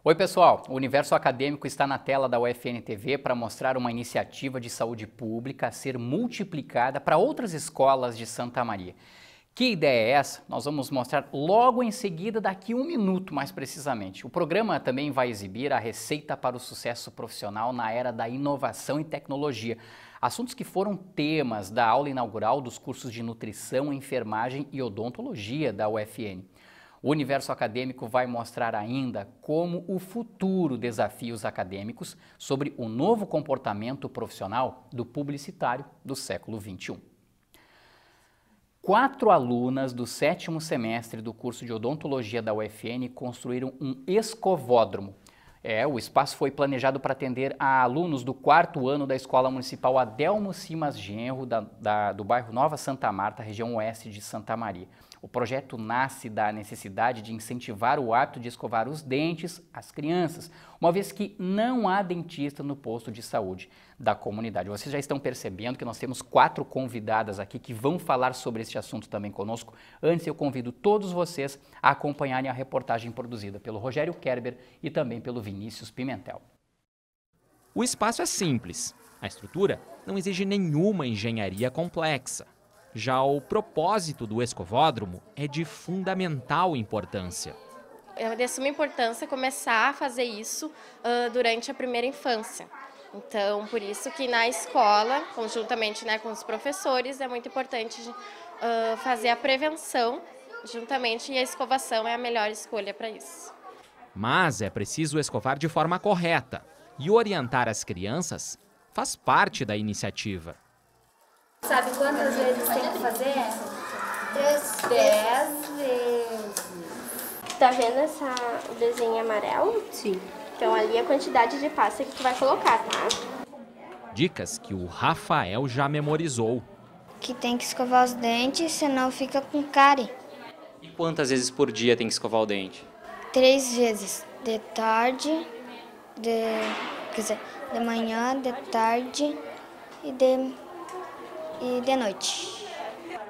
Oi pessoal, o Universo Acadêmico está na tela da UFN TV para mostrar uma iniciativa de saúde pública a ser multiplicada para outras escolas de Santa Maria. Que ideia é essa? Nós vamos mostrar logo em seguida, daqui a um minuto mais precisamente. O programa também vai exibir a receita para o sucesso profissional na era da inovação e tecnologia. Assuntos que foram temas da aula inaugural dos cursos de nutrição, enfermagem e odontologia da UFN. O Universo Acadêmico vai mostrar ainda como o futuro desafia os acadêmicos sobre o novo comportamento profissional do publicitário do século XXI. 4 alunas do 7º semestre do curso de odontologia da UFN construíram um escovódromo. O espaço foi planejado para atender a alunos do 4º ano da Escola Municipal Adelmo Simas Genro, do bairro Nova Santa Marta, região oeste de Santa Maria. O projeto nasce da necessidade de incentivar o hábito de escovar os dentes às crianças, uma vez que não há dentista no posto de saúde da comunidade. Vocês já estão percebendo que nós temos 4 convidadas aqui que vão falar sobre este assunto também conosco. Antes, eu convido todos vocês a acompanharem a reportagem produzida pelo Rogério Kerber e também pelo Vinícius Pimentel. O espaço é simples. A estrutura não exige nenhuma engenharia complexa. Já o propósito do escovódromo é de fundamental importância. É de suma importância começar a fazer isso durante a primeira infância. Então, por isso que na escola, conjuntamente com os professores, é muito importante fazer a prevenção juntamente, e a escovação é a melhor escolha para isso. Mas é preciso escovar de forma correta, e orientar as crianças faz parte da iniciativa. Sabe quantas vezes tem que fazer? 10 vezes. Tá vendo o desenho amarelo? Sim. Então ali é a quantidade de pasta que tu vai colocar, tá? Dicas que o Rafael já memorizou. Que tem que escovar os dentes, senão fica com cárie. E quantas vezes por dia tem que escovar o dente? 3 vezes. De tarde, de manhã, de tarde e de noite.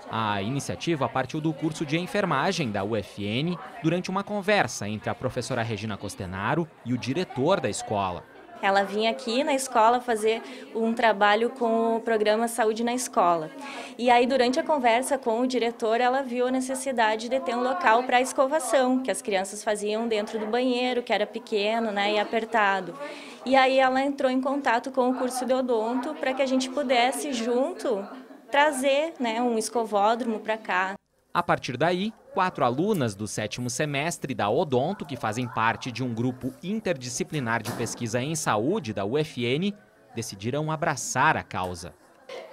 A iniciativa partiu do curso de enfermagem da UFN durante uma conversa entre a professora Regina Costenaro e o diretor da escola. Ela vinha aqui na escola fazer um trabalho com o programa Saúde na Escola. E aí, durante a conversa com o diretor, ela viu a necessidade de ter um local para escovação, que as crianças faziam dentro do banheiro, que era pequeno, e apertado. E aí ela entrou em contato com o curso de odonto para que a gente pudesse, junto, trazer um escovódromo para cá. A partir daí, 4 alunas do 7º semestre da Odonto, que fazem parte de um grupo interdisciplinar de pesquisa em saúde da UFN, decidiram abraçar a causa.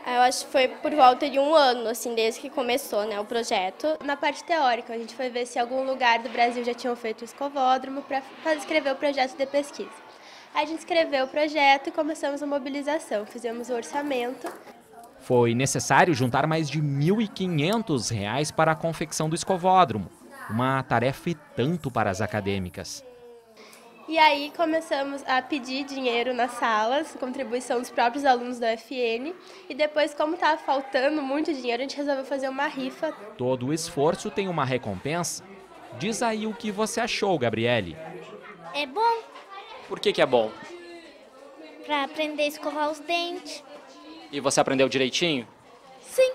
Eu acho que foi por volta de 1 ano, assim, desde que começou o projeto. Na parte teórica, a gente foi ver se algum lugar do Brasil já tinham feito o escovódromo para escrever o projeto de pesquisa. Aí a gente escreveu o projeto e começamos a mobilização, fizemos o orçamento. Foi necessário juntar mais de R$ 1.500 para a confecção do escovódromo, uma tarefa e tanto para as acadêmicas. E aí começamos a pedir dinheiro nas salas, contribuição dos próprios alunos da UFN, e depois, como estava faltando muito dinheiro, a gente resolveu fazer uma rifa. Todo o esforço tem uma recompensa? Diz aí o que você achou, Gabriele. É bom Por que é bom? para aprender a escovar os dentes. E você aprendeu direitinho? Sim.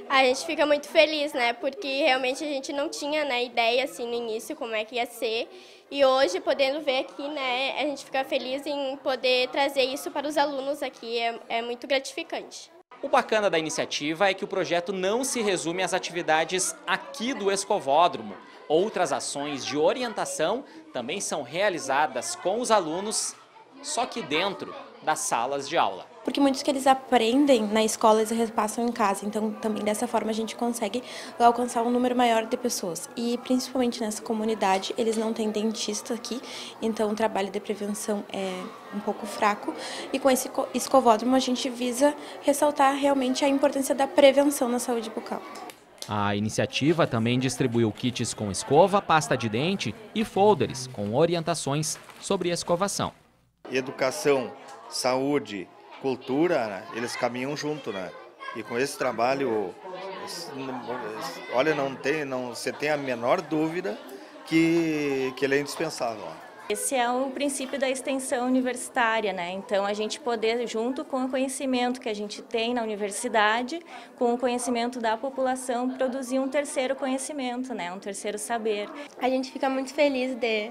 A gente fica muito feliz, porque realmente a gente não tinha, ideia, assim, no início, como é que ia ser. E hoje, podendo ver aqui, a gente fica feliz em poder trazer isso para os alunos aqui, é muito gratificante. O bacana da iniciativa é que o projeto não se resume às atividades aqui do escovódromo. Outras ações de orientação também são realizadas com os alunos, só que dentro das salas de aula. Porque muitos que eles aprendem na escola, eles repassam em casa. Então, também dessa forma, a gente consegue alcançar um número maior de pessoas. E, principalmente nessa comunidade, eles não têm dentista aqui. Então, o trabalho de prevenção é um pouco fraco. E com esse escovódromo, a gente visa ressaltar realmente a importância da prevenção na saúde bucal. A iniciativa também distribuiu kits com escova, pasta de dente e folders com orientações sobre escovação. Educação, saúde, cultura, eles caminham junto, E com esse trabalho, olha, você tem a menor dúvida que ele é indispensável. Esse é o princípio da extensão universitária, né? Então, a gente poder, junto com o conhecimento que a gente tem na universidade, com o conhecimento da população, produzir um terceiro conhecimento, né? Um terceiro saber. A gente fica muito feliz de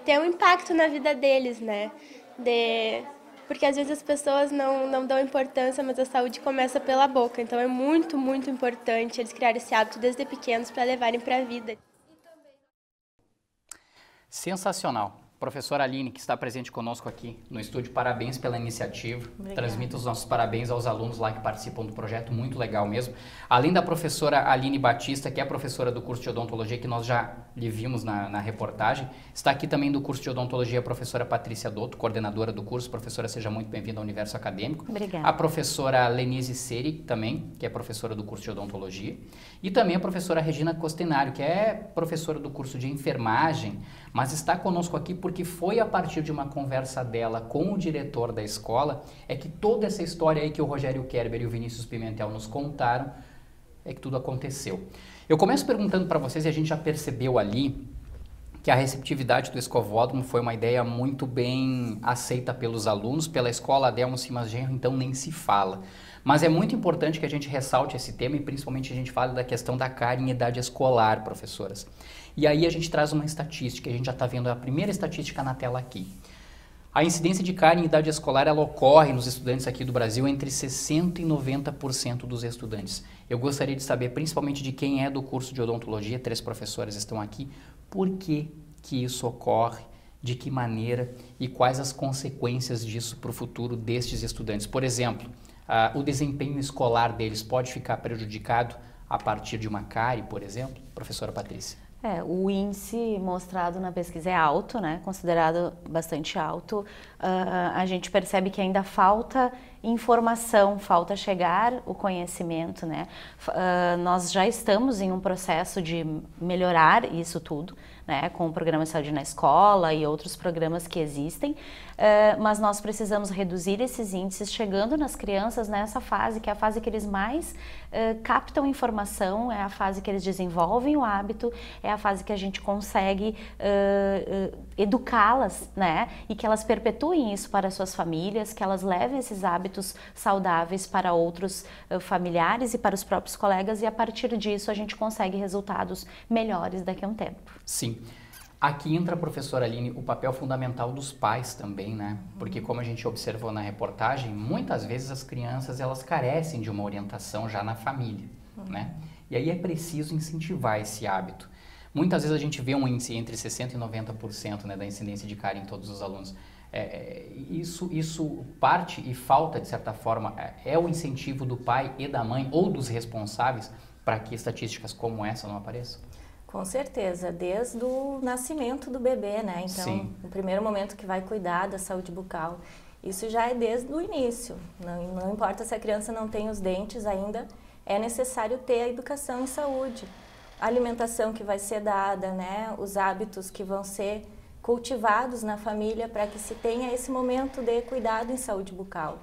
ter um impacto na vida deles, né? Porque às vezes as pessoas não dão importância, mas a saúde começa pela boca. Então é muito, muito importante eles criarem esse hábito desde pequenos para levarem para a vida. Sensacional. Professora Aline, que está presente conosco aqui no estúdio, parabéns pela iniciativa. Obrigada. Transmito os nossos parabéns aos alunos lá que participam do projeto, muito legal mesmo. Além da professora Aline Batista, que é professora do curso de odontologia, que nós já lhe vimos na reportagem, está aqui também do curso de odontologia a professora Patrícia Dotto, coordenadora do curso. Professora, seja muito bem-vinda ao Universo Acadêmico. Obrigada. A professora Lenise Seri, também, que é professora do curso de odontologia. E também a professora Regina Costenário, que é professora do curso de enfermagem, mas está conosco aqui porque foi a partir de uma conversa dela com o diretor da escola é que toda essa história aí que o Rogério Kerber e o Vinícius Pimentel nos contaram, é que tudo aconteceu. Eu começo perguntando para vocês, e a gente já percebeu ali, que a receptividade do escovódromo foi uma ideia muito bem aceita pelos alunos, pela escola Adelmo Simas Genro, então nem se fala. Mas é muito importante que a gente ressalte esse tema e principalmente a gente fale da questão da cárie em idade escolar, professoras. E aí a gente traz uma estatística, a gente já está vendo a primeira estatística na tela aqui. A incidência de cárie em idade escolar, ela ocorre nos estudantes aqui do Brasil entre 60% e 90% dos estudantes. Eu gostaria de saber, principalmente de quem é do curso de odontologia, 3 professores estão aqui, por que isso ocorre, de que maneira e quais as consequências disso para o futuro destes estudantes. Por exemplo, o desempenho escolar deles pode ficar prejudicado a partir de uma cárie, por exemplo? Professora Patrícia. O índice mostrado na pesquisa é alto, né? Considerado bastante alto. A gente percebe que ainda falta informação, falta chegar o conhecimento, né? Nós já estamos em um processo de melhorar isso tudo, né? Com o programa de saúde na escola e outros programas que existem, mas nós precisamos reduzir esses índices chegando nas crianças nessa fase, que é a fase que eles mais captam informação, é a fase que eles desenvolvem o hábito, é a fase que a gente consegue educá-las, né? E que elas perpetuem isso para suas famílias, que elas levem esses hábitos saudáveis para outros familiares e para os próprios colegas, e a partir disso a gente consegue resultados melhores daqui a um tempo. Sim. Aqui entra, professora Aline, o papel fundamental dos pais também, né? Porque como a gente observou na reportagem, muitas vezes as crianças elas carecem de uma orientação já na família, né? E aí é preciso incentivar esse hábito. Muitas vezes a gente vê um índice entre 60% e 90%, né, da incidência de cárie em todos os alunos. Isso parte e falta, de certa forma, é o incentivo do pai e da mãe ou dos responsáveis para que estatísticas como essa não apareçam? Com certeza, desde o nascimento do bebê, né? Então, Sim. O primeiro momento que vai cuidar da saúde bucal, isso já é desde o início. Não importa se a criança não tem os dentes ainda, é necessário ter a educação em saúde. A alimentação que vai ser dada, né? Os hábitos que vão ser cultivados na família para que se tenha esse momento de cuidado em saúde bucal.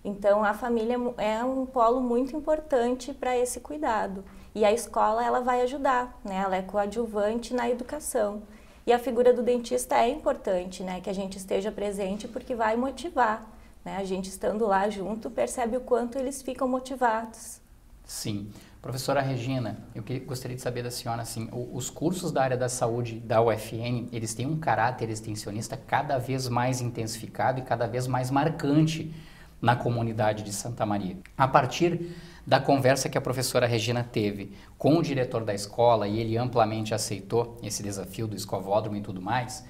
Então, a família é um polo muito importante para esse cuidado. E a escola, ela vai ajudar, né? Ela é coadjuvante na educação. E a figura do dentista é importante, né? Que a gente esteja presente porque vai motivar, né? A gente estando lá junto percebe o quanto eles ficam motivados. Sim. Professora Regina, eu gostaria de saber da senhora, assim, os cursos da área da saúde da UFN, eles têm um caráter extensionista cada vez mais intensificado e cada vez mais marcante na comunidade de Santa Maria. A partir da conversa que a professora Regina teve com o diretor da escola, e ele amplamente aceitou esse desafio do escovódromo e tudo mais,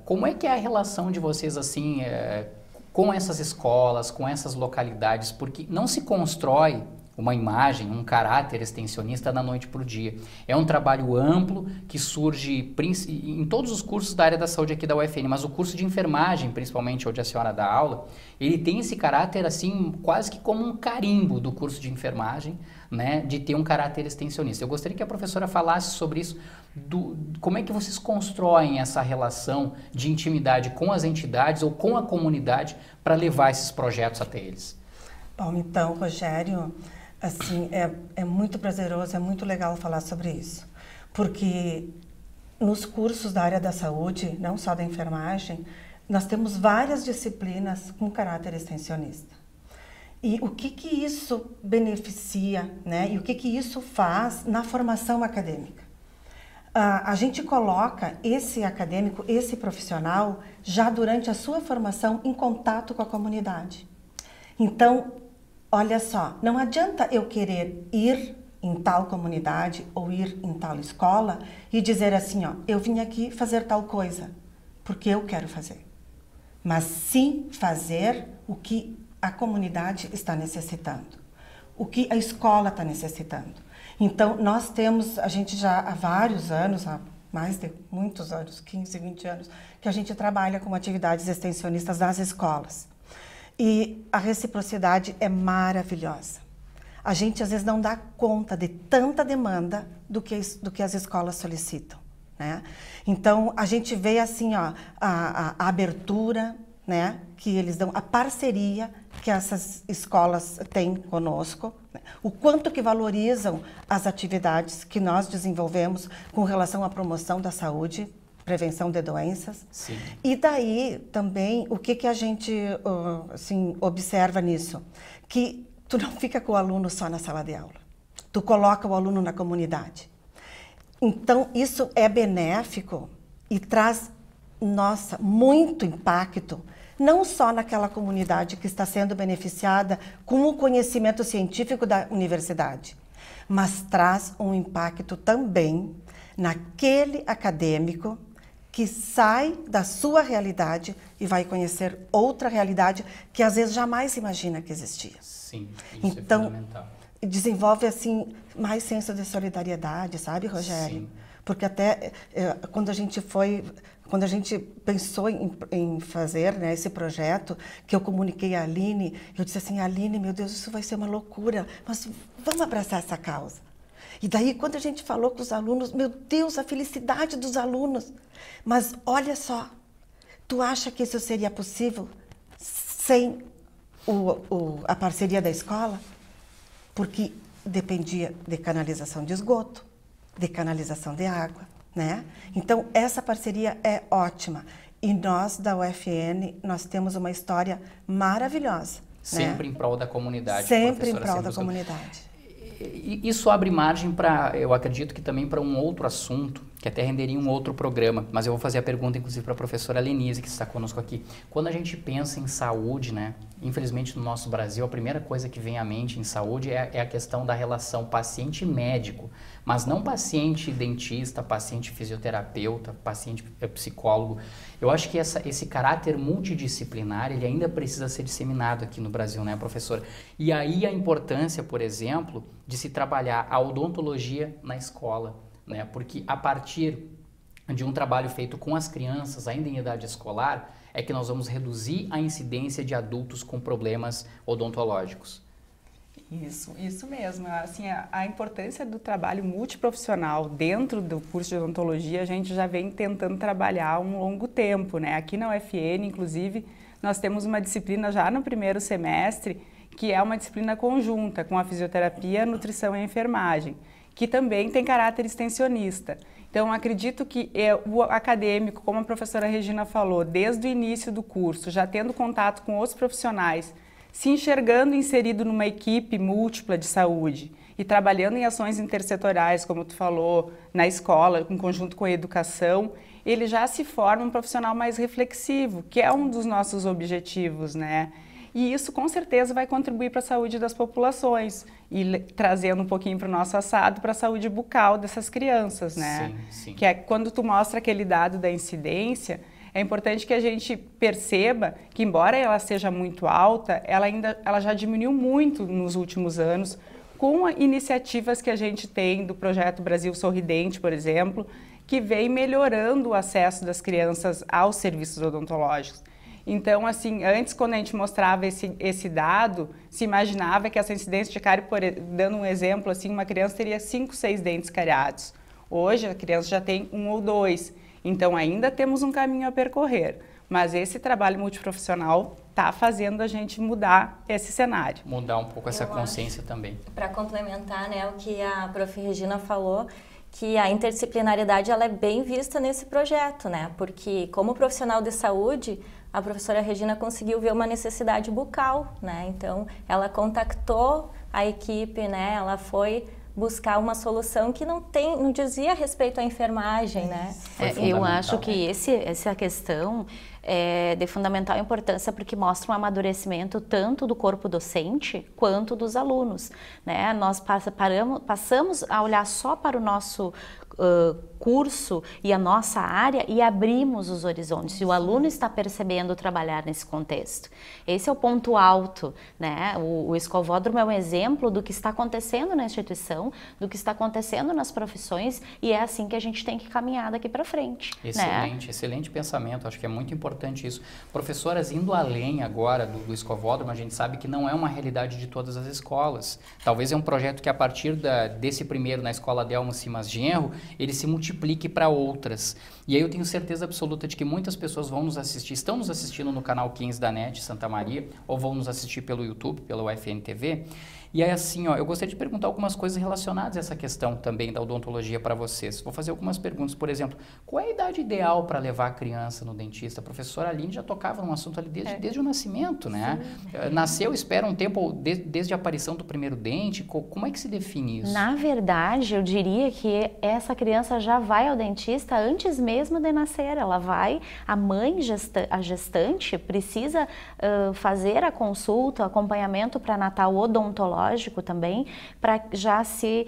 como é que é a relação de vocês, assim, com essas escolas, com essas localidades? Porque não se constrói uma imagem, um caráter extensionista da noite para o dia. É um trabalho amplo que surge em todos os cursos da área da saúde aqui da UFN, mas o curso de enfermagem, principalmente onde a senhora dá aula, ele tem esse caráter assim, quase que como um carimbo do curso de enfermagem, né, de ter um caráter extensionista. Eu gostaria que a professora falasse sobre isso, como é que vocês constroem essa relação de intimidade com as entidades ou com a comunidade para levar esses projetos até eles. Bom, então, Rogério, assim, é muito prazeroso, é muito legal falar sobre isso, porque nos cursos da área da saúde, não só da enfermagem, nós temos várias disciplinas com caráter extensionista. E o que isso beneficia, né? E o que isso faz na formação acadêmica? A gente coloca esse acadêmico, esse profissional, já durante a sua formação em contato com a comunidade. Então, olha só, não adianta eu querer ir em tal comunidade ou ir em tal escola e dizer assim, ó, eu vim aqui fazer tal coisa, porque eu quero fazer. Mas sim fazer o que a comunidade está necessitando, o que a escola está necessitando. Então, nós temos, a gente já há vários anos, há mais de muitos anos, 15, 20 anos, que a gente trabalha com atividades extensionistas nas escolas. E a reciprocidade é maravilhosa. A gente, às vezes, não dá conta de tanta demanda do que as escolas solicitam, né? Então, a gente vê, assim, ó, a abertura, né, que eles dão, a parceria que essas escolas têm conosco, né? O quanto que valorizam as atividades que nós desenvolvemos com relação à promoção da saúde, prevenção de doenças. Sim. E daí também o que a gente assim, observa nisso? Que tu não fica com o aluno só na sala de aula, tu coloca o aluno na comunidade. Então isso é benéfico e traz, nossa, muito impacto, não só naquela comunidade que está sendo beneficiada com o conhecimento científico da universidade, mas traz um impacto também naquele acadêmico que sai da sua realidade e vai conhecer outra realidade que às vezes jamais imagina que existia. Sim, isso então, é fundamental. Desenvolve assim mais senso de solidariedade, sabe, Rogério? Sim. Porque até quando a gente pensou em fazer, né, esse projeto, que eu comuniquei à Aline, eu disse assim, Aline, meu Deus, isso vai ser uma loucura, mas vamos abraçar essa causa. E daí, quando a gente falou com os alunos, meu Deus, a felicidade dos alunos. Mas olha só, tu acha que isso seria possível sem a parceria da escola? Porque dependia de canalização de esgoto, de canalização de água, né? Então, essa parceria é ótima. E nós, da UFN, nós temos uma história maravilhosa. Sempre, né? Em prol da comunidade. Sempre em prol da comunidade. Isso abre margem para, eu acredito que também para um outro assunto, que até renderia um outro programa, mas eu vou fazer a pergunta inclusive para a professora Lenise, que está conosco aqui. Quando a gente pensa em saúde, né, infelizmente no nosso Brasil, a primeira coisa que vem à mente em saúde é a questão da relação paciente-médico, mas não paciente-dentista, paciente-fisioterapeuta, paciente-psicólogo. Eu acho que esse caráter multidisciplinar, ele ainda precisa ser disseminado aqui no Brasil, né, professora? E aí a importância, por exemplo, de se trabalhar a odontologia na escola, né? Porque a partir de um trabalho feito com as crianças, ainda em idade escolar, é que nós vamos reduzir a incidência de adultos com problemas odontológicos. Isso mesmo. Assim, a importância do trabalho multiprofissional dentro do curso de odontologia, a gente já vem tentando trabalhar há um longo tempo, né? Aqui na UFN, inclusive, nós temos uma disciplina já no primeiro semestre, que é uma disciplina conjunta com a fisioterapia, a nutrição e a enfermagem, que também tem caráter extensionista. Então, acredito que o acadêmico, como a professora Regina falou, desde o início do curso, já tendo contato com outros profissionais, se enxergando inserido numa equipe múltipla de saúde e trabalhando em ações intersetoriais, como tu falou, na escola, em conjunto com a educação, ele já se forma um profissional mais reflexivo, que é um dos nossos objetivos, né? E isso, com certeza, vai contribuir para a saúde das populações e trazendo um pouquinho para o nosso assado, para a saúde bucal dessas crianças, né? Sim, sim. Que é quando tu mostra aquele dado da incidência, é importante que a gente perceba que, embora ela seja muito alta, ela já diminuiu muito nos últimos anos, com iniciativas que a gente tem do Projeto Brasil Sorridente, por exemplo, que vem melhorando o acesso das crianças aos serviços odontológicos. Então, assim, antes, quando a gente mostrava esse dado, se imaginava que essa incidência de cárie, dando um exemplo, assim, uma criança teria 5, 6 dentes cariados. Hoje, a criança já tem 1 ou 2. Então, ainda temos um caminho a percorrer. Mas esse trabalho multiprofissional está fazendo a gente mudar esse cenário. Mudar um pouco essa consciência também. Para complementar, né, o que a prof. Regina falou, que a interdisciplinariedade ela é bem vista nesse projeto, né? Porque como profissional de saúde, a professora Regina conseguiu ver uma necessidade bucal, né? Então, ela contactou a equipe, né? Ela foi buscar uma solução que não dizia respeito à enfermagem, né? Eu acho que essa questão é de fundamental importância porque mostra um amadurecimento tanto do corpo docente quanto dos alunos, né? Nós passamos a olhar só para o nosso curso e a nossa área e abrimos os horizontes e o aluno está percebendo trabalhar nesse contexto. Esse é o ponto alto, né? O Escovódromo é um exemplo do que está acontecendo na instituição, do que está acontecendo nas profissões e é assim que a gente tem que caminhar daqui para frente. Excelente, né? Excelente pensamento, acho que é muito importante isso. Professoras, indo além agora do Escovódromo, a gente sabe que não é uma realidade de todas as escolas. Talvez é um projeto que a partir desse primeiro na Escola Delmo Simas Genro, ele se multiplique para outras. E aí eu tenho certeza absoluta de que muitas pessoas vão nos assistir, estão nos assistindo no canal 15 da NET Santa Maria, ou vão nos assistir pelo YouTube, pela UFN TV. E aí assim, eu gostaria de perguntar algumas coisas relacionadas a essa questão também da odontologia para vocês. Vou fazer algumas perguntas, por exemplo, qual é a idade ideal para levar a criança no dentista? A professora Aline já tocava num assunto ali desde o nascimento, né? Sim. Nasceu, espera um tempo, desde a aparição do primeiro dente, como é que se define isso? Na verdade, eu diria que essa criança já vai ao dentista antes mesmo de nascer, ela vai, a mãe, a gestante, precisa fazer a consulta, o acompanhamento pré-natal odontológico também, para já se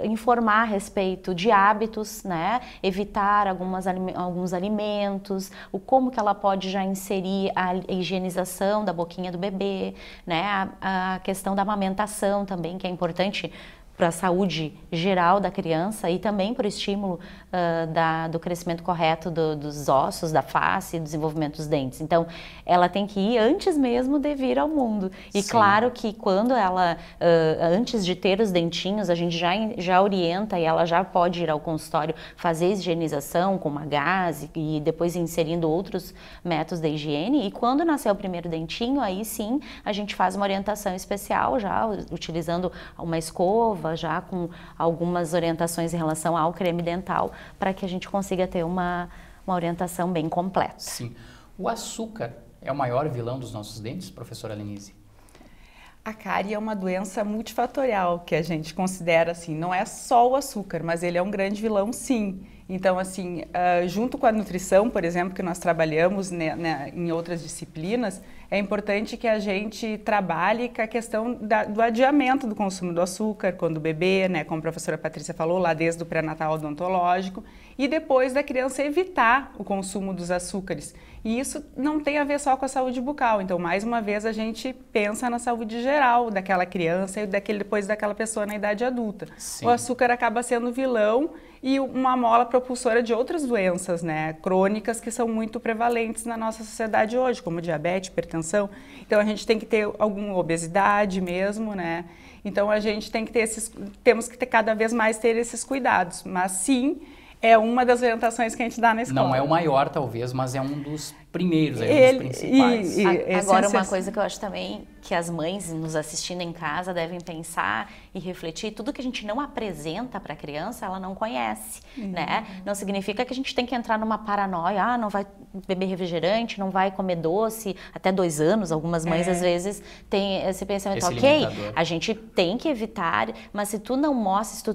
informar a respeito de hábitos, né? Evitar alguns alimentos, como que ela pode já inserir a higienização da boquinha do bebê, né? A questão da amamentação também, que é importante para a saúde geral da criança e também para o estímulo do crescimento correto dos ossos, da face e do desenvolvimento dos dentes. Então, ela tem que ir antes mesmo de vir ao mundo. E Sim. Claro que quando ela, antes de ter os dentinhos, a gente já orienta e ela já pode ir ao consultório fazer higienização com uma gaze e depois inserindo outros métodos de higiene. E quando nascer o primeiro dentinho, aí sim a gente faz uma orientação especial já utilizando uma escova, já com algumas orientações em relação ao creme dental, para que a gente consiga ter uma orientação bem completa. Sim. O açúcar é o maior vilão dos nossos dentes, professora Lenise? A cárie é uma doença multifatorial que a gente considera assim, não é só o açúcar, mas ele é um grande vilão sim. Então, assim, junto com a nutrição, por exemplo, que nós trabalhamos em outras disciplinas, é importante que a gente trabalhe com a questão do adiamento do consumo do açúcar quando bebê, né, como a professora Patrícia falou, lá desde o pré-natal odontológico, e depois da criança evitar o consumo dos açúcares. E isso não tem a ver só com a saúde bucal, então, mais uma vez, a gente pensa na saúde geral daquela criança e depois daquela pessoa na idade adulta. Sim. O açúcar acaba sendo vilão e uma mola propulsora de outras doenças, né, crônicas que são muito prevalentes na nossa sociedade hoje, como diabetes, hipertensão. Então a gente tem que ter alguma obesidade mesmo, né? Então a gente tem que ter temos que ter cada vez mais ter esses cuidados, mas sim, é uma das orientações que a gente dá na escola. Não é o maior talvez, mas é um dos primeiros, é um dos principais. Agora uma coisa que eu acho também que as mães nos assistindo em casa devem pensar e refletir, tudo que a gente não apresenta para a criança, ela não conhece, né? Não significa que a gente tem que entrar numa paranoia, não vai beber refrigerante, não vai comer doce, até 2 anos, algumas mães às vezes têm esse pensamento, a gente tem que evitar, mas se tu não mostras, se tu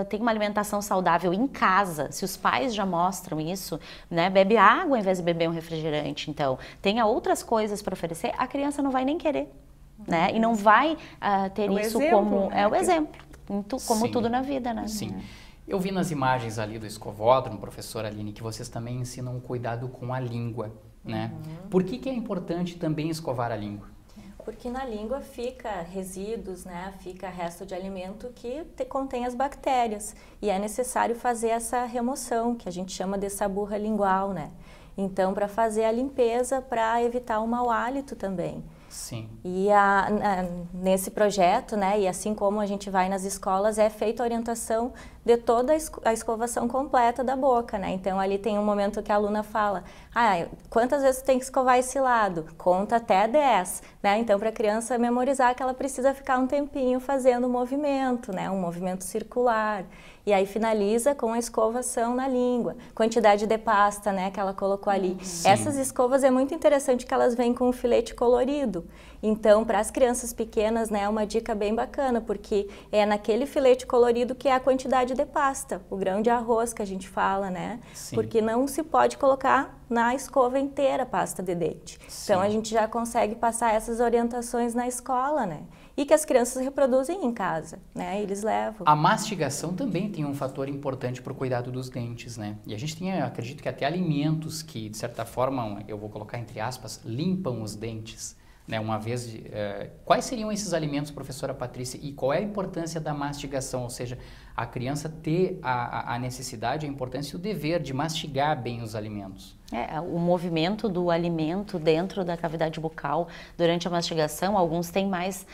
tem uma alimentação saudável em casa, se os pais já mostram isso, né? Bebe água ao invés de beber um refrigerante, então, tenha outras coisas para oferecer, a criança não vai nem querer. Né? E não vai ter isso como... Né? É o exemplo, como Sim. tudo na vida, né? Sim. Eu vi nas imagens ali do Escovódromo, professora Aline, que vocês também ensinam cuidado com a língua, né? Por que é importante também escovar a língua? Porque na língua fica resíduos, né? Fica resto de alimento que contém as bactérias. E é necessário fazer essa remoção, que a gente chama de saburra lingual, né? Então, para fazer a limpeza, para evitar o mau hálito também. Sim. E nesse projeto, né, e assim como a gente vai nas escolas, é feita a orientação de toda a escovação completa da boca, né? Então, ali tem um momento que a aluna fala, quantas vezes tu tem que escovar esse lado? Conta até 10, né? Então, para a criança memorizar que ela precisa ficar um tempinho fazendo o movimento, né? Um movimento circular. E aí finaliza com a escovação na língua, quantidade de pasta, né, que ela colocou ali. Sim. Essas escovas é muito interessante que elas vêm com um filete colorido. Então, para as crianças pequenas, né, é uma dica bem bacana, porque é naquele filete colorido que é a quantidade de pasta, o grão de arroz que a gente fala, né? Sim. Porque não se pode colocar na escova inteira a pasta de dente. Sim. Então, a gente já consegue passar essas orientações na escola, né? E que as crianças reproduzem em casa, né? Eles levam. A mastigação também tem um fator importante para o cuidado dos dentes, né? E a gente tem, acredito que até alimentos que, de certa forma, eu vou colocar entre aspas, limpam os dentes, né? Uma vez, quais seriam esses alimentos, professora Patrícia? E qual é a importância da mastigação? Ou seja, a criança ter a necessidade, a importância e o dever de mastigar bem os alimentos. O movimento do alimento dentro da cavidade bucal durante a mastigação, alguns têm mais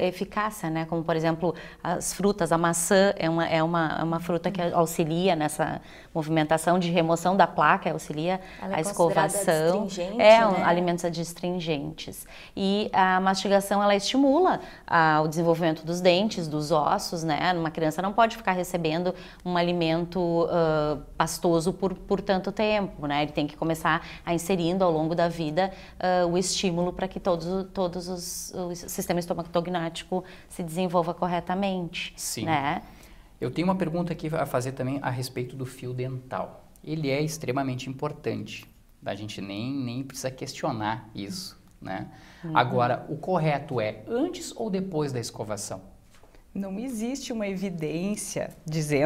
eficácia, né? Como, por exemplo, as frutas, a maçã é uma fruta que auxilia nessa movimentação de remoção da placa, auxilia a escovação. Né? Alimentos adstringentes. E a mastigação, ela estimula o desenvolvimento dos dentes, dos ossos, né? Uma criança não pode ficar recebendo um alimento pastoso por tanto tempo, né? Ele tem que começar a inserindo ao longo da vida o estímulo para que todos o sistema estomatognático se desenvolva corretamente. Sim. Né? Eu tenho uma pergunta aqui a fazer também a respeito do fio dental. Ele é extremamente importante. A gente nem precisa questionar isso, né? Agora, o correto é antes ou depois da escovação? Não existe uma evidência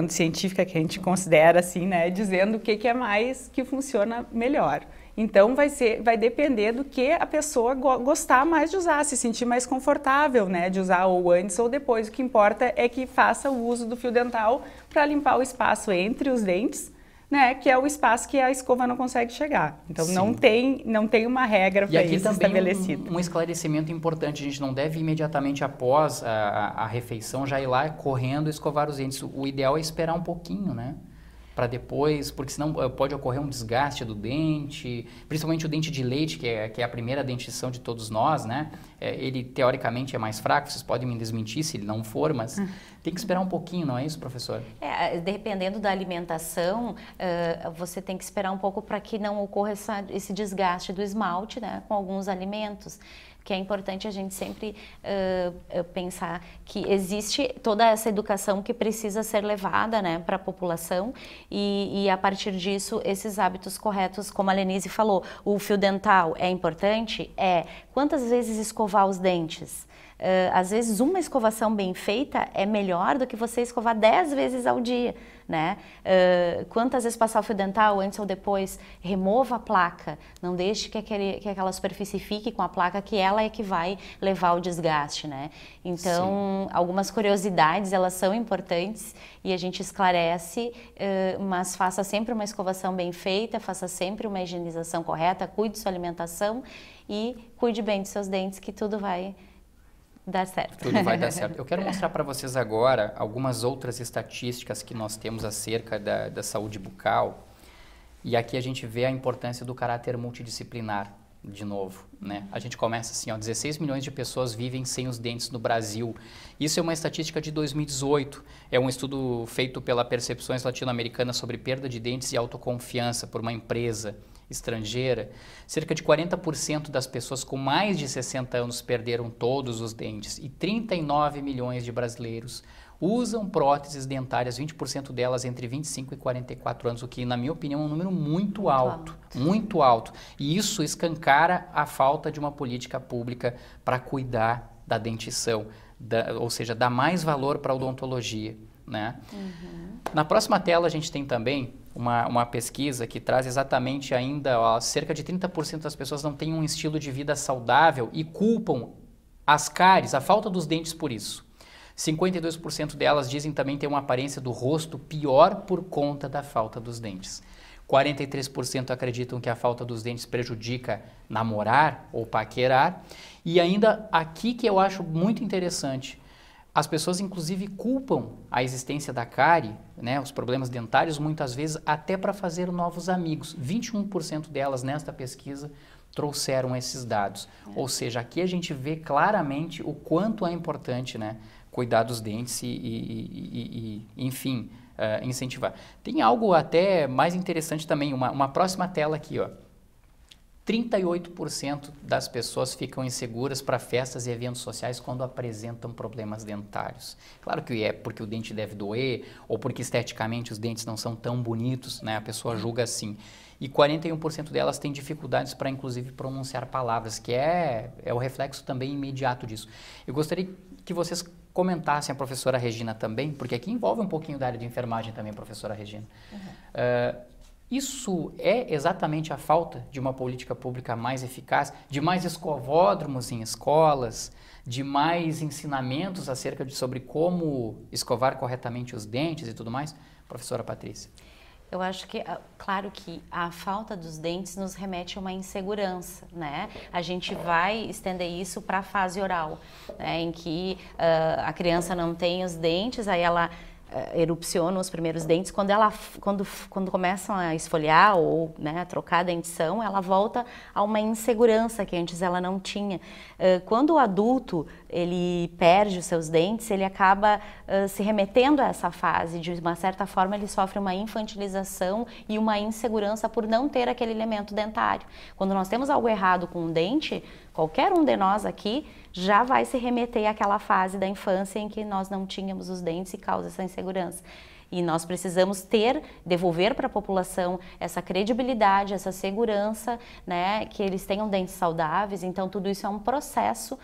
científica que a gente considera assim, né, dizendo o que é mais que funciona melhor. Então vai depender do que a pessoa gostar mais de usar, se sentir mais confortável, né, de usar ou antes ou depois. O que importa é que faça o uso do fio dental para limpar o espaço entre os dentes, né, que é o espaço que a escova não consegue chegar. Então não tem uma regra para isso estabelecida. Um esclarecimento importante, a gente não deve imediatamente após a refeição já ir lá correndo escovar os dentes. O ideal é esperar um pouquinho, né? Para depois, porque senão pode ocorrer um desgaste do dente, principalmente o dente de leite, que é a primeira dentição de todos nós, né? Ele teoricamente é mais fraco, vocês podem me desmentir se ele não for, mas tem que esperar um pouquinho, não é isso, professora? Dependendo da alimentação, você tem que esperar um pouco para que não ocorra esse desgaste do esmalte, né, com alguns alimentos. Que é importante a gente sempre pensar que existe toda essa educação que precisa ser levada, né, para a população e a partir disso esses hábitos corretos, como a Lenise falou, o fio dental é importante? Quantas vezes escovar os dentes? Às vezes uma escovação bem feita é melhor do que você escovar 10 vezes ao dia, né? Quantas vezes passar o fio dental antes ou depois? Remova a placa, não deixe que aquela superfície fique com a placa, que ela é que vai levar ao desgaste, né? Então, algumas curiosidades, elas são importantes e a gente esclarece, mas faça sempre uma escovação bem feita, faça sempre uma higienização correta, cuide de sua alimentação e cuide bem dos seus dentes, que tudo vai dar certo. Tudo vai dar certo. Eu quero mostrar para vocês agora algumas outras estatísticas que nós temos acerca da saúde bucal. E aqui a gente vê a importância do caráter multidisciplinar, de novo, né? A gente começa assim, 16 milhões de pessoas vivem sem os dentes no Brasil. Isso é uma estatística de 2018. É um estudo feito pela Percepções Latino-Americanas sobre perda de dentes e autoconfiança por uma empresa estrangeira. Cerca de 40% das pessoas com mais de 60 anos perderam todos os dentes e 39 milhões de brasileiros usam próteses dentárias, 20% delas entre 25 e 44 anos, o que, na minha opinião, é um número muito alto. Muito alto. E isso escancara a falta de uma política pública para cuidar da dentição, ou seja, dar mais valor para a odontologia, né? Na próxima tela a gente tem também uma pesquisa que traz exatamente ainda, cerca de 30% das pessoas não têm um estilo de vida saudável e culpam as cáries, a falta dos dentes por isso. 52% delas dizem também ter uma aparência do rosto pior por conta da falta dos dentes. 43% acreditam que a falta dos dentes prejudica namorar ou paquerar. E ainda aqui que eu acho muito interessante, As pessoas, inclusive, culpam a existência da cárie, né, os problemas dentários, muitas vezes até para fazer novos amigos. 21% delas, nesta pesquisa, trouxeram esses dados. Ou seja, aqui a gente vê claramente o quanto é importante, né, cuidar dos dentes e enfim, incentivar. Tem algo até mais interessante também, uma próxima tela aqui, ó. 38% das pessoas ficam inseguras para festas e eventos sociais quando apresentam problemas dentários. Claro que é porque o dente deve doer ou porque esteticamente os dentes não são tão bonitos, né? A pessoa julga assim. E 41% delas têm dificuldades para, inclusive, pronunciar palavras, que é o reflexo também imediato disso. Eu gostaria que vocês comentassem, a professora Regina também, porque aqui envolve um pouquinho da área de enfermagem também, professora Regina. Isso é exatamente a falta de uma política pública mais eficaz, de mais escovódromos em escolas, de mais ensinamentos sobre como escovar corretamente os dentes e tudo mais? Professora Patrícia. Eu acho que, claro que a falta dos dentes nos remete a uma insegurança, né? A gente vai estender isso para a fase oral, né? Em que a criança não tem os dentes, aí ela erupciona os primeiros dentes. Quando começam a esfoliar ou, né, a trocar a dentição, ela volta a uma insegurança que antes ela não tinha. Quando o adulto ele perde os seus dentes, ele acaba se remetendo a essa fase. De uma certa forma, ele sofre uma infantilização e uma insegurança por não ter aquele elemento dentário. Quando nós temos algo errado com um dente, qualquer um de nós aqui já vai se remeter àquela fase da infância em que nós não tínhamos os dentes e causa essa insegurança. E nós precisamos devolver para a população essa credibilidade, essa segurança, né, que eles tenham dentes saudáveis. Então, tudo isso é um processo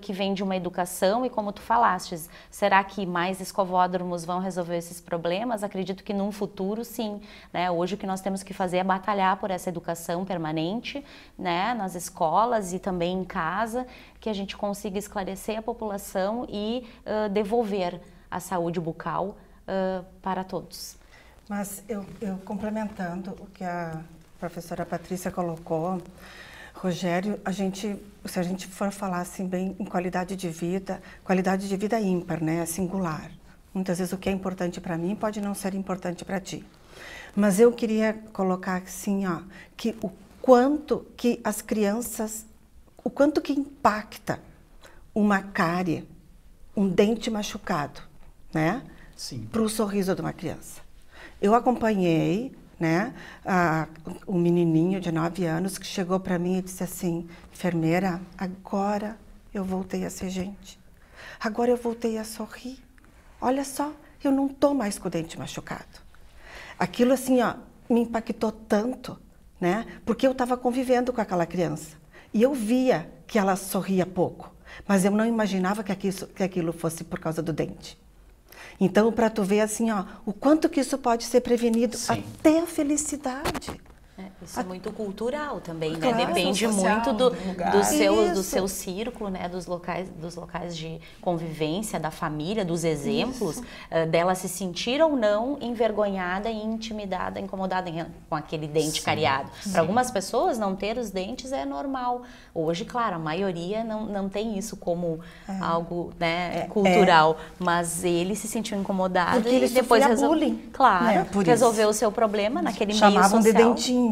que vem de uma educação e, como tu falaste, será que mais escovódromos vão resolver esses problemas? Acredito que num futuro, sim, né? Hoje o que nós temos que fazer é batalhar por essa educação permanente, né, nas escolas e também em casa, que a gente consiga esclarecer a população e devolver a saúde bucal para todos. Mas eu complementando o que a professora Patrícia colocou, Rogério, se a gente for falar assim bem em qualidade de vida é ímpar, né? É singular. Muitas vezes o que é importante para mim pode não ser importante para ti. Mas eu queria colocar assim, ó, que o quanto que as crianças, o quanto que impacta uma cárie, um dente machucado, né? Para o sorriso de uma criança. Eu acompanhei, né, um menininho de 9 anos que chegou para mim e disse assim: enfermeira, agora eu voltei a ser gente. Agora eu voltei a sorrir. Olha só, eu não estou mais com o dente machucado. Aquilo assim, ó, me impactou tanto, né, porque eu estava convivendo com aquela criança. E eu via que ela sorria pouco, mas eu não imaginava que aquilo fosse por causa do dente. Então, para tu ver assim, ó, o quanto que isso pode ser prevenido, sim, até a felicidade. Isso é muito cultural também, claro, né? Depende muito do seu círculo, né? Dos locais de convivência, da família, dos exemplos, dela se sentir ou não envergonhada, intimidada, incomodada com aquele dente cariado. Para algumas pessoas, não ter os dentes é normal. Hoje, claro, a maioria não tem isso como algo, né, cultural, mas ele se sentiu incomodado e depois resolveu, claro, resolveu o seu problema naquele meio social. Chamavam de dentinho,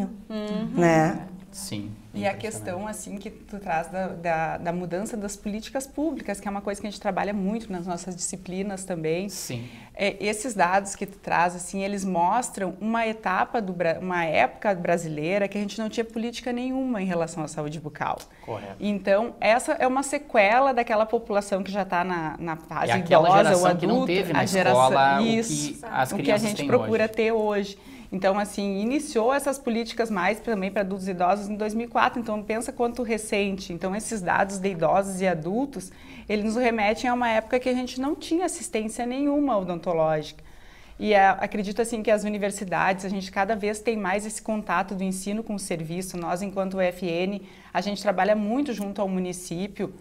né? Sim. E a questão, assim, que tu traz da mudança das políticas públicas, que é uma coisa que a gente trabalha muito nas nossas disciplinas também. Sim. Esses dados que tu traz, assim, eles mostram uma época brasileira que a gente não tinha política nenhuma em relação à saúde bucal. Correto. Então, essa é uma sequela daquela população que já está na fase aquela idosa, geração o adulto, que não teve na escola o que a gente procura ter hoje. Então, assim, iniciou essas políticas mais também para adultos e idosos em 2004, então pensa quanto recente. Então, esses dados de idosos e adultos, eles nos remetem a uma época que a gente não tinha assistência nenhuma odontológica. E acredito, assim, que as universidades, a gente cada vez tem mais esse contato do ensino com o serviço. Nós, enquanto UFN, a gente trabalha muito junto ao município,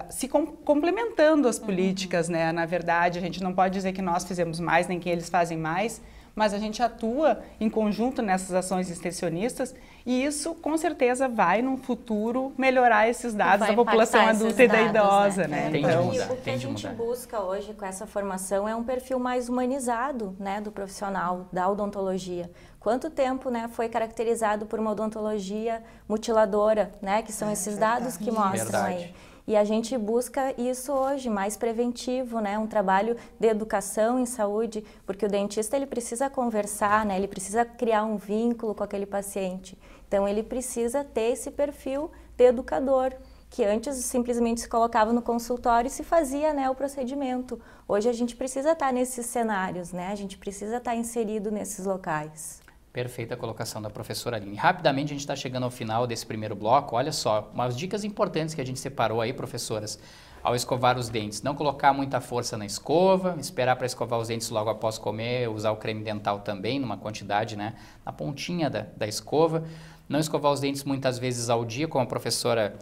se complementando as políticas, né? Na verdade, a gente não pode dizer que nós fizemos mais, nem que eles fazem mais, mas a gente atua em conjunto nessas ações extensionistas E isso, com certeza, vai, no futuro, melhorar esses dados da população adulta e da dados, idosa, né? Tem Então, de mudar, o que a gente busca hoje com essa formação é um perfil mais humanizado, né, do profissional, da odontologia. Quanto tempo, né, foi caracterizado por uma odontologia mutiladora, né, que são esses dados que mostram aí. E a gente busca isso hoje, mais preventivo, né? Um trabalho de educação em saúde, porque o dentista ele precisa conversar, né? Ele precisa criar um vínculo com aquele paciente. Então ele precisa ter esse perfil de educador, que antes simplesmente se colocava no consultório e se fazia, né, o procedimento. Hoje a gente precisa estar nesses cenários, né? A gente precisa estar inserido nesses locais. Perfeita a colocação da professora Aline. Rapidamente, a gente está chegando ao final desse primeiro bloco. Olha só, umas dicas importantes que a gente separou aí, professoras, ao escovar os dentes. Não colocar muita força na escova, esperar para escovar os dentes logo após comer, usar o creme dental também, numa quantidade, né, na pontinha da escova. Não escovar os dentes muitas vezes ao dia, como a professora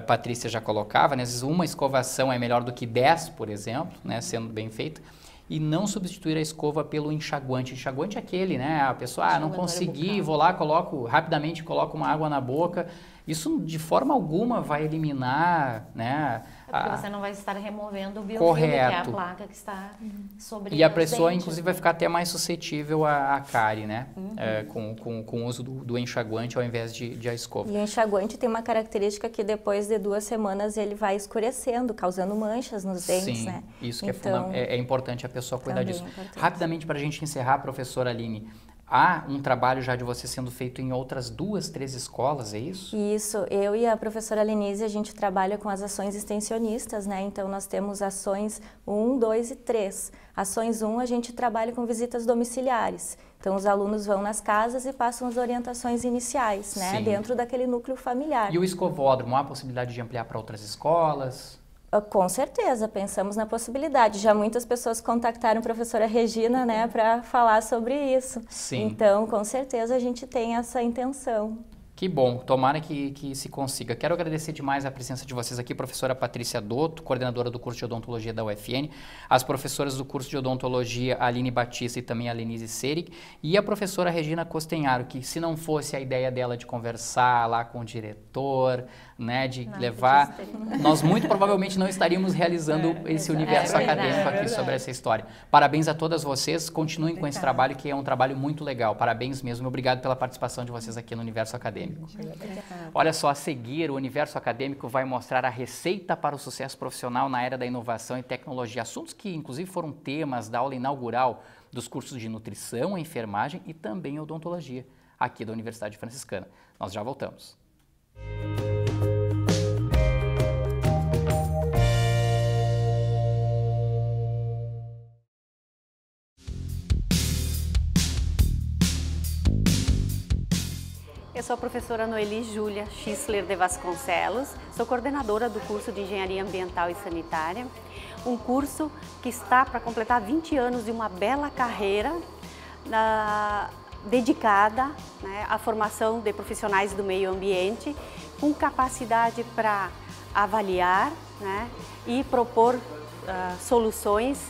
Patrícia já colocava, né? Às vezes uma escovação é melhor do que 10, por exemplo, né, sendo bem feita. E não substituir a escova pelo enxaguante. Enxaguante é aquele, né? A pessoa, não consegui, vou lá, rapidamente coloco uma água na boca. Isso de forma alguma vai eliminar, né? Porque você não vai estar removendo o biofilme, que é a placa que está sobre E a pessoa, inclusive, vai ficar até mais suscetível à cárie, né? Com o uso do enxaguante ao invés de a escova. E o enxaguante tem uma característica que depois de 2 semanas ele vai escurecendo, causando manchas nos dentes, né? Isso que então, é importante a pessoa cuidar disso. Rapidamente, para a gente encerrar, professora Aline, há um trabalho já de você sendo feito em outras 2, 3 escolas, é isso? Isso, eu e a professora Lenise, a gente trabalha com as ações extensionistas, né? Então nós temos ações 1, 2 e 3. Ações 1, a gente trabalha com visitas domiciliares. Então os alunos vão nas casas e passam as orientações iniciais, né? Dentro daquele núcleo familiar. E o escovódromo, há a possibilidade de ampliar para outras escolas? Com certeza, pensamos na possibilidade. Já muitas pessoas contactaram a professora Regina, né, para falar sobre isso. Sim. Então, com certeza, a gente tem essa intenção. Que bom, tomara que se consiga. Quero agradecer demais a presença de vocês aqui, professora Patrícia Dotto, coordenadora do curso de odontologia da UFN, as professoras do curso de odontologia Aline Batista e também a Lenise Serig, e a professora Regina Costenharo, que se não fosse a ideia dela de conversar lá com o diretor, né, de levar, nós muito provavelmente não estaríamos realizando esse universo acadêmico aqui sobre essa história. Parabéns a todas vocês, continuem com esse trabalho, que é um trabalho muito legal. Parabéns mesmo, obrigado pela participação de vocês aqui no Universo Acadêmico. Olha só, a seguir, o Universo Acadêmico vai mostrar a receita para o sucesso profissional na era da inovação e tecnologia. Assuntos que, inclusive, foram temas da aula inaugural dos cursos de nutrição, enfermagem e também odontologia, aqui da Universidade Franciscana. Nós já voltamos. Eu sou a professora Noeli Júlia Schissler de Vasconcelos, sou coordenadora do curso de Engenharia Ambiental e Sanitária, um curso que está para completar 20 anos de uma bela carreira dedicada, né, à formação de profissionais do meio ambiente, com capacidade para avaliar, né, e propor soluções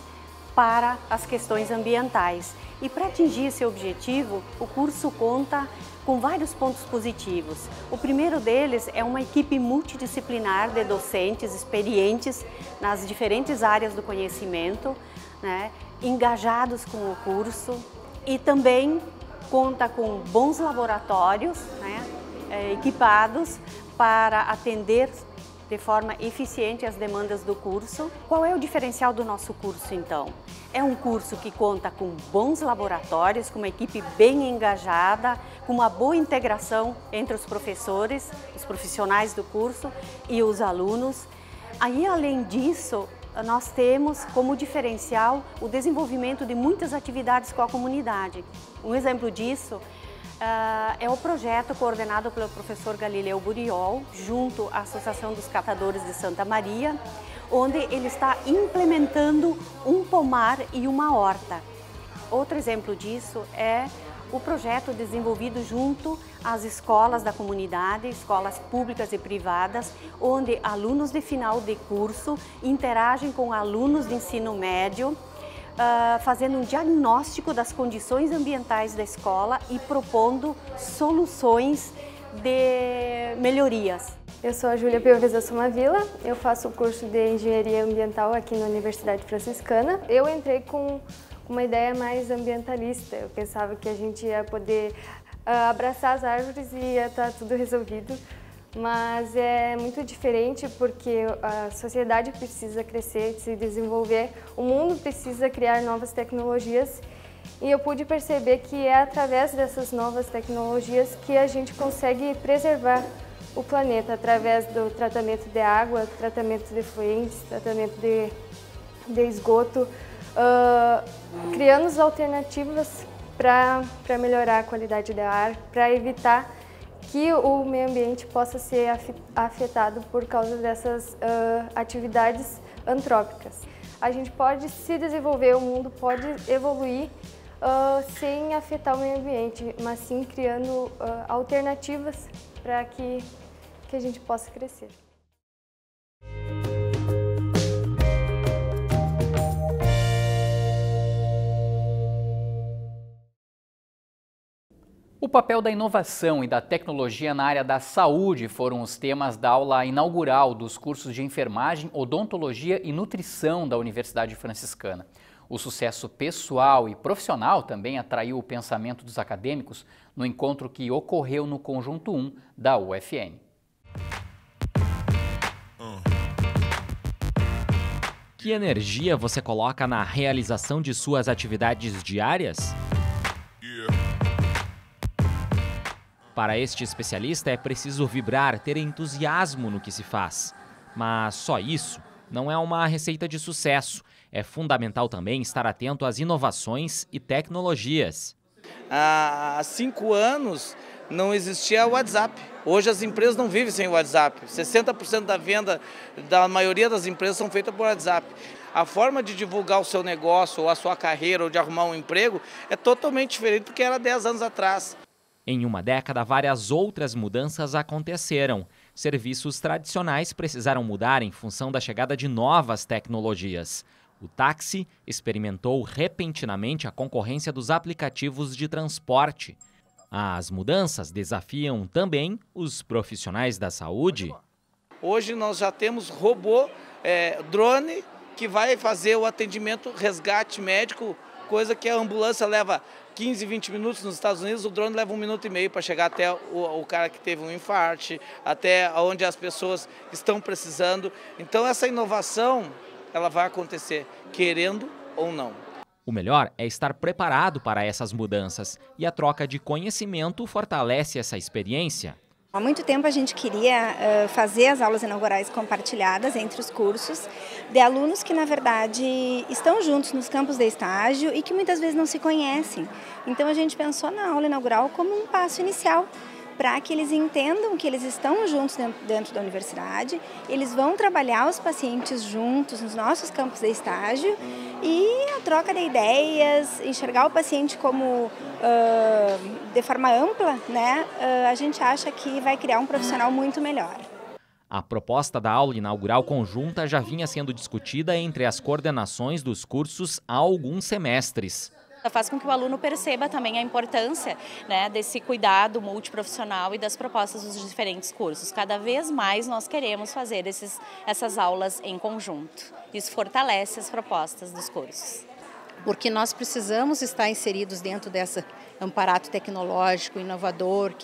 para as questões ambientais. E para atingir esse objetivo, o curso conta com vários pontos positivos. O primeiro deles é uma equipe multidisciplinar de docentes experientes nas diferentes áreas do conhecimento, né, engajados com o curso, e também conta com bons laboratórios, né, equipados para atender de forma eficiente as demandas do curso. Qual é o diferencial do nosso curso, então? É um curso que conta com bons laboratórios, com uma equipe bem engajada, com uma boa integração entre os professores, os profissionais do curso e os alunos. Aí, além disso, nós temos como diferencial o desenvolvimento de muitas atividades com a comunidade. Um exemplo disso é o projeto coordenado pelo professor Galileu Buriol, junto à Associação dos Catadores de Santa Maria, onde ele está implementando um pomar e uma horta. Outro exemplo disso é o projeto desenvolvido junto às escolas da comunidade, escolas públicas e privadas, onde alunos de final de curso interagem com alunos de ensino médio, fazendo um diagnóstico das condições ambientais da escola e propondo soluções de melhorias. Eu sou a Júlia Piovesa Somavila, eu faço o curso de Engenharia Ambiental aqui na Universidade Franciscana. Eu entrei com uma ideia mais ambientalista, eu pensava que a gente ia poder abraçar as árvores e ia estar tudo resolvido, mas é muito diferente porque a sociedade precisa crescer, se desenvolver, o mundo precisa criar novas tecnologias e eu pude perceber que é através dessas novas tecnologias que a gente consegue preservar o planeta através do tratamento de água, tratamento de efluentes, tratamento de esgoto, criando alternativas para melhorar a qualidade do ar, para evitar que o meio ambiente possa ser afetado por causa dessas atividades antrópicas. A gente pode se desenvolver, o mundo pode evoluir sem afetar o meio ambiente, mas sim criando alternativas para que a gente possa crescer. O papel da inovação e da tecnologia na área da saúde foram os temas da aula inaugural dos cursos de enfermagem, odontologia e nutrição da Universidade Franciscana. O sucesso pessoal e profissional também atraiu o pensamento dos acadêmicos no encontro que ocorreu no Conjunto 1 da UFN. Que energia você coloca na realização de suas atividades diárias? Para este especialista é preciso vibrar, ter entusiasmo no que se faz. Mas só isso não é uma receita de sucesso. É fundamental também estar atento às inovações e tecnologias. Há 5 anos não existia o WhatsApp. Hoje as empresas não vivem sem o WhatsApp. 60% da venda da maioria das empresas são feitas por WhatsApp. A forma de divulgar o seu negócio, ou a sua carreira, ou de arrumar um emprego é totalmente diferente do que era 10 anos atrás. Em uma década, várias outras mudanças aconteceram. Serviços tradicionais precisaram mudar em função da chegada de novas tecnologias. O táxi experimentou repentinamente a concorrência dos aplicativos de transporte. As mudanças desafiam também os profissionais da saúde. Hoje nós já temos robô, drone, que vai fazer o atendimento, resgate médico, coisa que a ambulância leva 15, 20 minutos nos Estados Unidos, o drone leva 1 minuto e meio para chegar até o cara que teve um infarte, até onde as pessoas estão precisando. Então essa inovação, ela vai acontecer, querendo ou não. O melhor é estar preparado para essas mudanças e a troca de conhecimento fortalece essa experiência. Há muito tempo a gente queria fazer as aulas inaugurais compartilhadas entre os cursos de alunos que, na verdade, estão juntos nos campos de estágio e que muitas vezes não se conhecem. Então a gente pensou na aula inaugural como um passo inicial para que eles entendam que eles estão juntos dentro da universidade, eles vão trabalhar os pacientes juntos nos nossos campos de estágio e a troca de ideias, enxergar o paciente como de forma ampla, né? A gente acha que vai criar um profissional muito melhor. A proposta da aula inaugural conjunta já vinha sendo discutida entre as coordenações dos cursos há alguns semestres. Faz com que o aluno perceba também a importância, né, desse cuidado multiprofissional e das propostas dos diferentes cursos. Cada vez mais nós queremos fazer essas aulas em conjunto. Isso fortalece as propostas dos cursos. Porque nós precisamos estar inseridos dentro desse aparato tecnológico, inovador,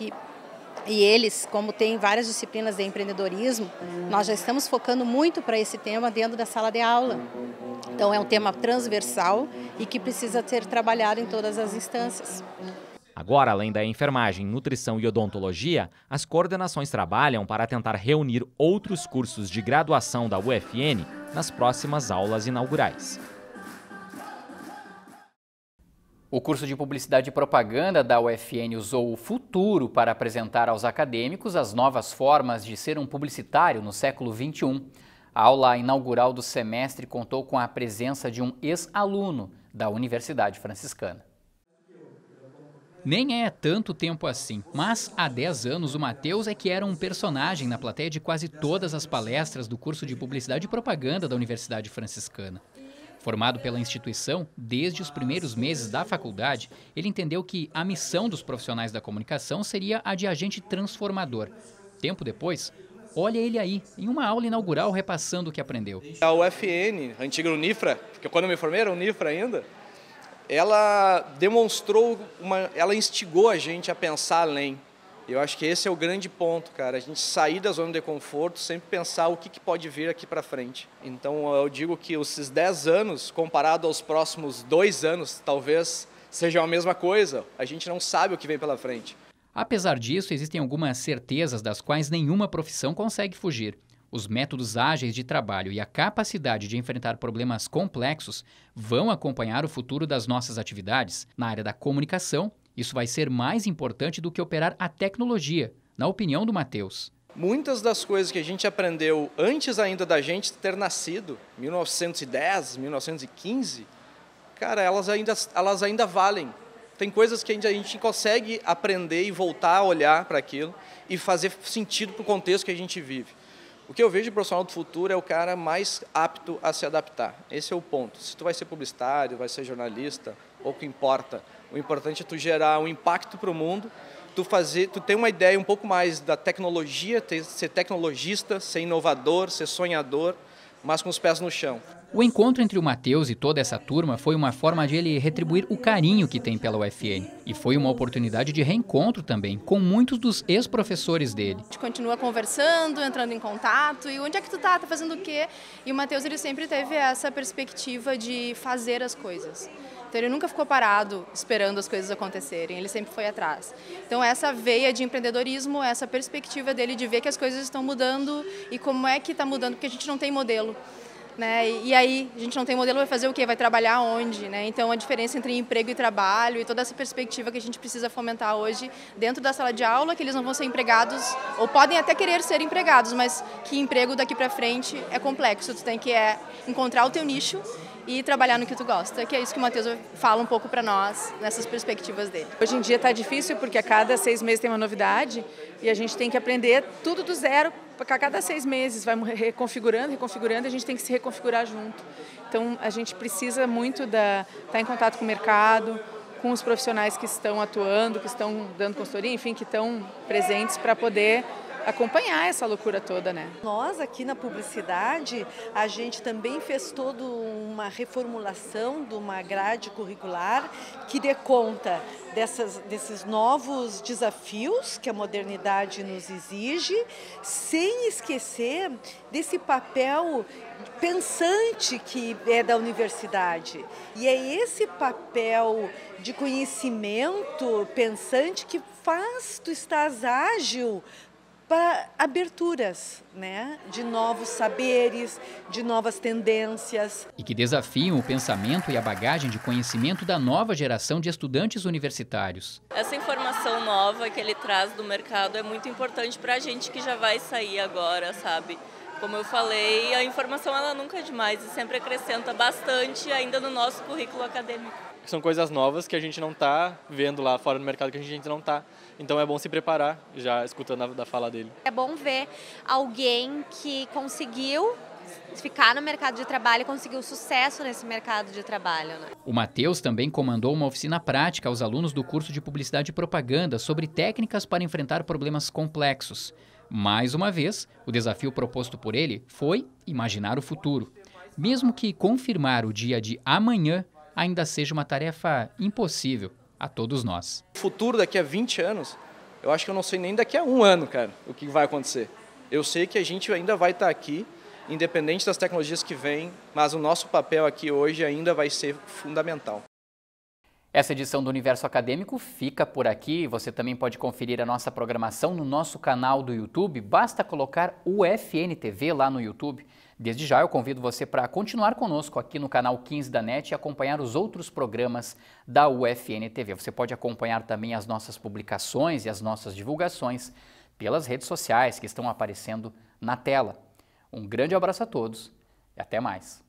e eles, como tem várias disciplinas de empreendedorismo, nós já estamos focando muito para esse tema dentro da sala de aula. Então é um tema transversal e que precisa ser trabalhado em todas as instâncias. Agora, além da enfermagem, nutrição e odontologia, as coordenações trabalham para tentar reunir outros cursos de graduação da UFN nas próximas aulas inaugurais. O curso de Publicidade e Propaganda da UFN usou o futuro para apresentar aos acadêmicos as novas formas de ser um publicitário no século XXI. A aula inaugural do semestre contou com a presença de um ex-aluno da Universidade Franciscana. Nem é tanto tempo assim, mas há 10 anos o Matheus é que era um personagem na plateia de quase todas as palestras do curso de Publicidade e Propaganda da Universidade Franciscana. Formado pela instituição, desde os primeiros meses da faculdade, ele entendeu que a missão dos profissionais da comunicação seria a de agente transformador. Tempo depois, olha ele aí, em uma aula inaugural, repassando o que aprendeu. A UFN, a antiga Unifra, que quando eu me formei era Unifra ainda, ela demonstrou, ela instigou a gente a pensar além. Eu acho que esse é o grande ponto, cara, a gente sair da zona de conforto, sempre pensar o que pode vir aqui para frente. Então eu digo que esses 10 anos, comparado aos próximos 2 anos, talvez sejam a mesma coisa, a gente não sabe o que vem pela frente. Apesar disso, existem algumas certezas das quais nenhuma profissão consegue fugir. Os métodos ágeis de trabalho e a capacidade de enfrentar problemas complexos vão acompanhar o futuro das nossas atividades. Na área da comunicação, isso vai ser mais importante do que operar a tecnologia, na opinião do Matheus. Muitas das coisas que a gente aprendeu antes ainda da gente ter nascido, 1910, 1915, cara, elas ainda valem. Tem coisas que a gente consegue aprender e voltar a olhar para aquilo e fazer sentido para o contexto que a gente vive. O que eu vejo de profissional do futuro é o cara mais apto a se adaptar. Esse é o ponto. Se tu vai ser publicitário, vai ser jornalista, pouco importa. O importante é tu gerar um impacto para o mundo, tu ter uma ideia um pouco mais da tecnologia, ser tecnologista, ser inovador, ser sonhador, mas com os pés no chão. O encontro entre o Matheus e toda essa turma foi uma forma de ele retribuir o carinho que tem pela UFN. E foi uma oportunidade de reencontro também, com muitos dos ex-professores dele. A gente continua conversando, entrando em contato, e onde é que tu tá? Tá fazendo o quê? E o Matheus, ele sempre teve essa perspectiva de fazer as coisas. Então ele nunca ficou parado esperando as coisas acontecerem, ele sempre foi atrás. Então essa veia de empreendedorismo, essa perspectiva dele de ver que as coisas estão mudando e como é que está mudando, porque a gente não tem modelo. Né? E aí, a gente não tem modelo, vai fazer o quê? Vai trabalhar onde? Né? Então a diferença entre emprego e trabalho e toda essa perspectiva que a gente precisa fomentar hoje dentro da sala de aula, que eles não vão ser empregados, ou podem até querer ser empregados, mas que emprego daqui para frente é complexo, tu tem que encontrar o teu nicho e trabalhar no que tu gosta, que é isso que o Matheus fala um pouco para nós, nessas perspectivas dele. Hoje em dia está difícil porque a cada 6 meses tem uma novidade e a gente tem que aprender tudo do zero, porque a cada 6 meses vai reconfigurando, e a gente tem que se reconfigurar junto. Então a gente precisa muito estar em contato com o mercado, com os profissionais que estão atuando, que estão dando consultoria, enfim, que estão presentes para poder acompanhar essa loucura toda, né? Nós aqui na publicidade, a gente também fez toda uma reformulação de uma grade curricular que dê conta desses novos desafios que a modernidade nos exige, sem esquecer desse papel pensante que é da universidade. E é esse papel de conhecimento pensante que faz tu estar ágil para aberturas, né, de novos saberes, de novas tendências. E que desafiam o pensamento e a bagagem de conhecimento da nova geração de estudantes universitários. Essa informação nova que ele traz do mercado é muito importante para a gente que já vai sair agora, sabe? Como eu falei, a informação ela nunca é demais e sempre acrescenta bastante ainda no nosso currículo acadêmico. São coisas novas que a gente não está vendo lá fora no mercado, que a gente ainda não está. Então é bom se preparar, já escutando da fala dele. É bom ver alguém que conseguiu ficar no mercado de trabalho e conseguiu sucesso nesse mercado de trabalho. Né? O Matheus também comandou uma oficina prática aos alunos do curso de Publicidade e Propaganda sobre técnicas para enfrentar problemas complexos. Mais uma vez, o desafio proposto por ele foi imaginar o futuro. Mesmo que confirmar o dia de amanhã ainda seja uma tarefa impossível a todos nós. O futuro daqui a 20 anos, eu acho que eu não sei nem daqui a 1 ano, cara, o que vai acontecer. Eu sei que a gente ainda vai estar aqui, independente das tecnologias que vêm, mas o nosso papel aqui hoje ainda vai ser fundamental. Essa edição do Universo Acadêmico fica por aqui. Você também pode conferir a nossa programação no nosso canal do YouTube. Basta colocar UFN TV lá no YouTube. Desde já eu convido você para continuar conosco aqui no canal 15 da NET e acompanhar os outros programas da UFN TV. Você pode acompanhar também as nossas publicações e as nossas divulgações pelas redes sociais que estão aparecendo na tela. Um grande abraço a todos e até mais.